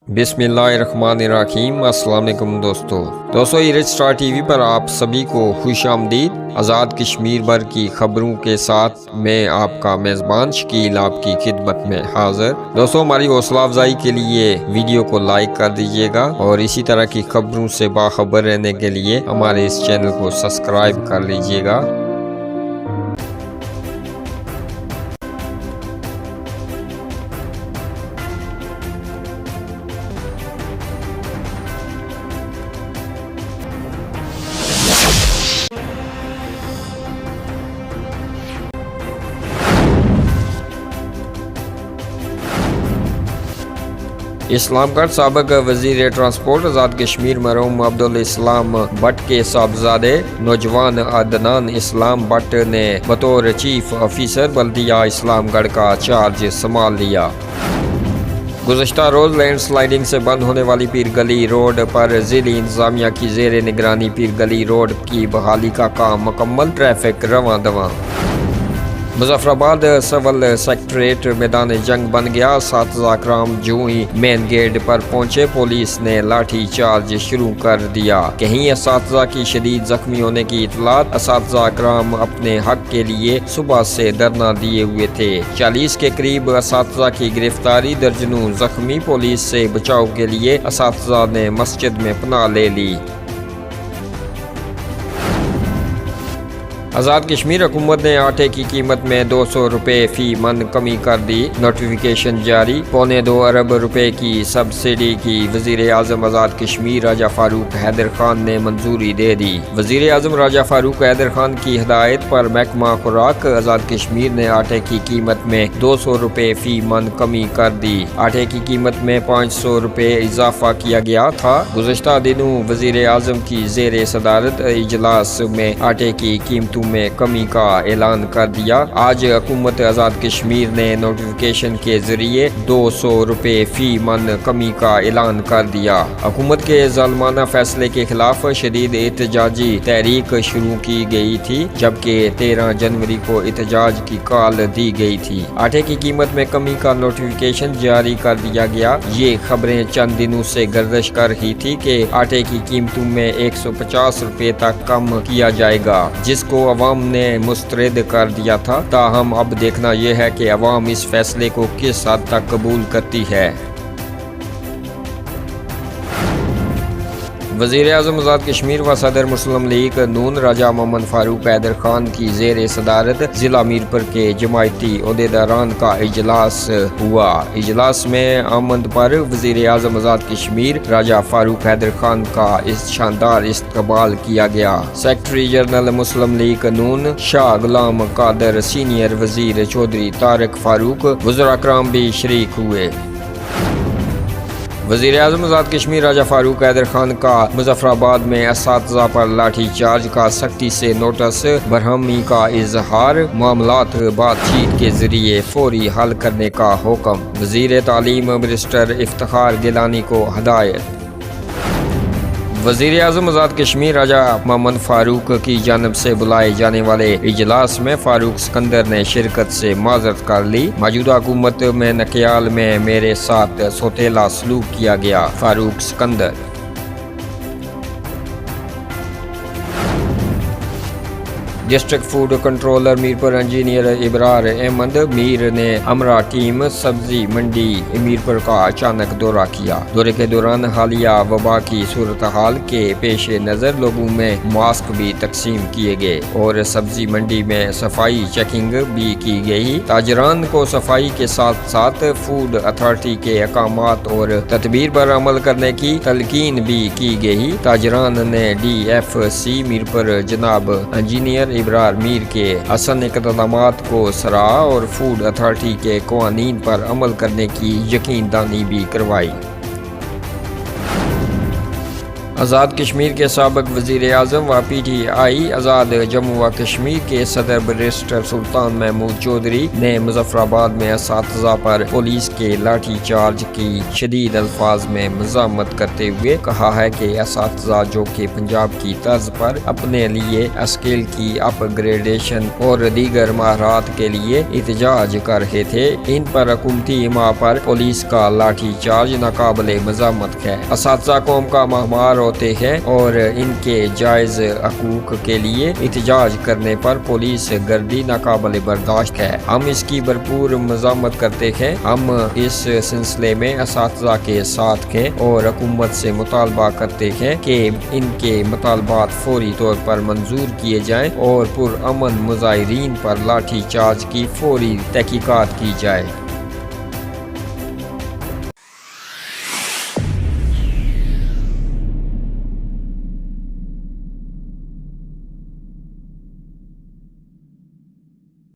بسم اللہ الرحمن الرحیم۔ السلام علیکم دوستو ایرج سٹار ٹی وی پر آپ سبھی کو خوش آمدید۔ آزاد کشمیر بھر کی خبروں کے ساتھ میں آپ کا میزبان شکیل آپ کی خدمت میں حاضر۔ دوستو ہماری حوصلہ افزائی کے لیے ویڈیو کو لائک کر دیجیے گا اور اسی طرح کی خبروں سے باخبر رہنے کے لیے ہمارے اس چینل کو سبسکرائب کر لیجیے گا۔ اسلام گڑھ سابق وزیر ٹرانسپورٹ آزاد کشمیر مرحوم عبدالاسلام بٹ کے صاحبزادے نوجوان عدنان اسلام بٹ نے بطور چیف آفیسر بلدیہ اسلام گڑھ کا چارج سنبھال لیا۔ گزشتہ روز لینڈ سلائیڈنگ سے بند ہونے والی پیر گلی روڈ پر ضلعی انتظامیہ کی زیر نگرانی پیر گلی روڈ کی بحالی کا کام مکمل، ٹریفک رواں دواں۔ مظفر آباد سول سیکٹریٹ میدان جنگ بن گیا، اساتذہ کرام جو ہی مین گیٹ پر پہنچے پولیس نے لاٹھی چارج شروع کر دیا۔ کہیں اساتذہ کی شدید زخمی ہونے کی اطلاعات، اساتذہ کرام اپنے حق کے لیے صبح سے دھرنا دیے ہوئے تھے۔ 40 کے قریب اساتذہ کی گرفتاری، درجنوں زخمی، پولیس سے بچاؤ کے لیے اساتذہ نے مسجد میں پناہ لے لی۔ آزاد کشمیر حکومت نے آٹے کی قیمت میں 200 روپے فی من کمی کر دی، نوٹیفیکیشن جاری۔ 2.25 ارب روپے کی سبسڈی کی وزیر اعظم آزاد کشمیر راجہ فاروق حیدر خان نے منظوری دے دی۔ وزیر اعظم راجہ فاروق حیدر خان کی ہدایت پر محکمہ خوراک آزاد کشمیر نے آٹے کی قیمت میں 200 روپے فی من کمی کر دی۔ آٹے کی قیمت میں 500 روپے اضافہ کیا گیا تھا۔ گزشتہ دنوں وزیر اعظم کی زیر صدارت اجلاس میں آٹے کی قیمتوں میں کمی کا اعلان کر دیا۔ آج حکومت آزاد کشمیر نے نوٹیفیکیشن کے ذریعے 200 روپے فی من کمی کا اعلان کر دیا۔ حکومت کے ظالمانہ فیصلے کے خلاف شدید احتجاجی تحریک شروع کی گئی تھی، جبکہ 13 جنوری کو احتجاج کی کال دی گئی تھی۔ آٹے کی قیمت میں کمی کا نوٹیفیکیشن جاری کر دیا گیا۔ یہ خبریں چند دنوں سے گردش کر رہی تھی کہ آٹے کی قیمتوں میں 150 روپے تک کم کیا جائے گا، جس کو عوام نے مسترد کر دیا تھا۔ تاہم اب دیکھنا یہ ہے کہ عوام اس فیصلے کو کس حد تک قبول کرتی ہے۔ وزیر اعظم آزاد کشمیر و صدر مسلم لیگ نون راجہ محمد فاروق حیدر خان کی زیر صدارت ضلع میرپور کے جماعتی عہدیداران کا اجلاس ہوا۔ اجلاس میں آمد پر وزیر اعظم آزاد کشمیر راجہ فاروق حیدر خان کا شاندار استقبال کیا گیا۔ سیکرٹری جنرل مسلم لیگ نون شاہ غلام قادر، سینئر وزیر چودھری طارق فاروق، وزراء کرام بھی شریک ہوئے۔ وزیر اعظم آزاد کشمیر راجہ فاروق حیدر خان کا مظفر آباد میں اساتذہ پر لاٹھی چارج کا سختی سے نوٹس، برہمی کا اظہار، معاملات بات چیت کے ذریعے فوری حل کرنے کا حکم۔ وزیر تعلیم مسٹر افتخار گیلانی کو ہدایت۔ وزیر اعظم آزاد کشمیر راجہ محمد فاروق کی جانب سے بلائے جانے والے اجلاس میں فاروق سکندر نے شرکت سے معذرت کر لی۔ موجودہ حکومت میں نکیال میں میرے ساتھ سوتیلا سلوک کیا گیا، Farooq Sikandar. District food controller Mirpur engineer Abrar Ahmed Mir نے امرا ٹیم سبزی منڈی میرپور کا اچانک دورہ کیا۔ دورے کے دوران حالیہ وبا کی صورتحال کے پیش نظر لوگوں میں ماسک بھی تقسیم کیے گئے اور سبزی منڈی میں صفائی چیکنگ بھی کی گئی۔ تاجران کو صفائی کے ساتھ ساتھ فوڈ اتھارٹی کے احکامات اور تدبیر پر عمل کرنے کی تلقین بھی کی گئی۔ تاجران نے ڈی ایف سی میرپور جناب انجینئر ابرار میر کے حسن اقدامات کو سراہا اور فوڈ اتھارٹی کے قوانین پر عمل کرنے کی یقین دہانی بھی کروائی۔ آزاد کشمیر کے سابق وزیر اعظم و پی ٹی آئی آزاد جموں و کشمیر کے صدر بیرسٹر سلطان محمود چودھری نے مظفر آباد میں اساتذہ پر پولیس کے لاٹھی چارج کی شدید الفاظ میں مذمت کرتے ہوئے کہا ہے کہ اساتذہ جو کہ پنجاب کی طرز پر اپنے لیے اسکل کی اپ گریڈیشن اور دیگر مہارات کے لیے احتجاج کر رہے تھے، ان پر حکومتی اماں پر پولیس کا لاٹھی چارج ناقابل مذمت ہے۔ اساتذہ قوم کا معمار ہوتے ہیں اور ان کے جائز حقوق کے لیے احتجاج کرنے پر پولیس گردی ناقابل برداشت ہے۔ ہم اس کی بھرپور مذمت کرتے ہیں۔ ہم اس سلسلے میں اساتذہ کے ساتھ ہیں اور حکومت سے مطالبہ کرتے ہیں کہ ان کے مطالبات فوری طور پر منظور کیے جائیں اور پرامن مظاہرین پر لاٹھی چارج کی فوری تحقیقات کی جائے۔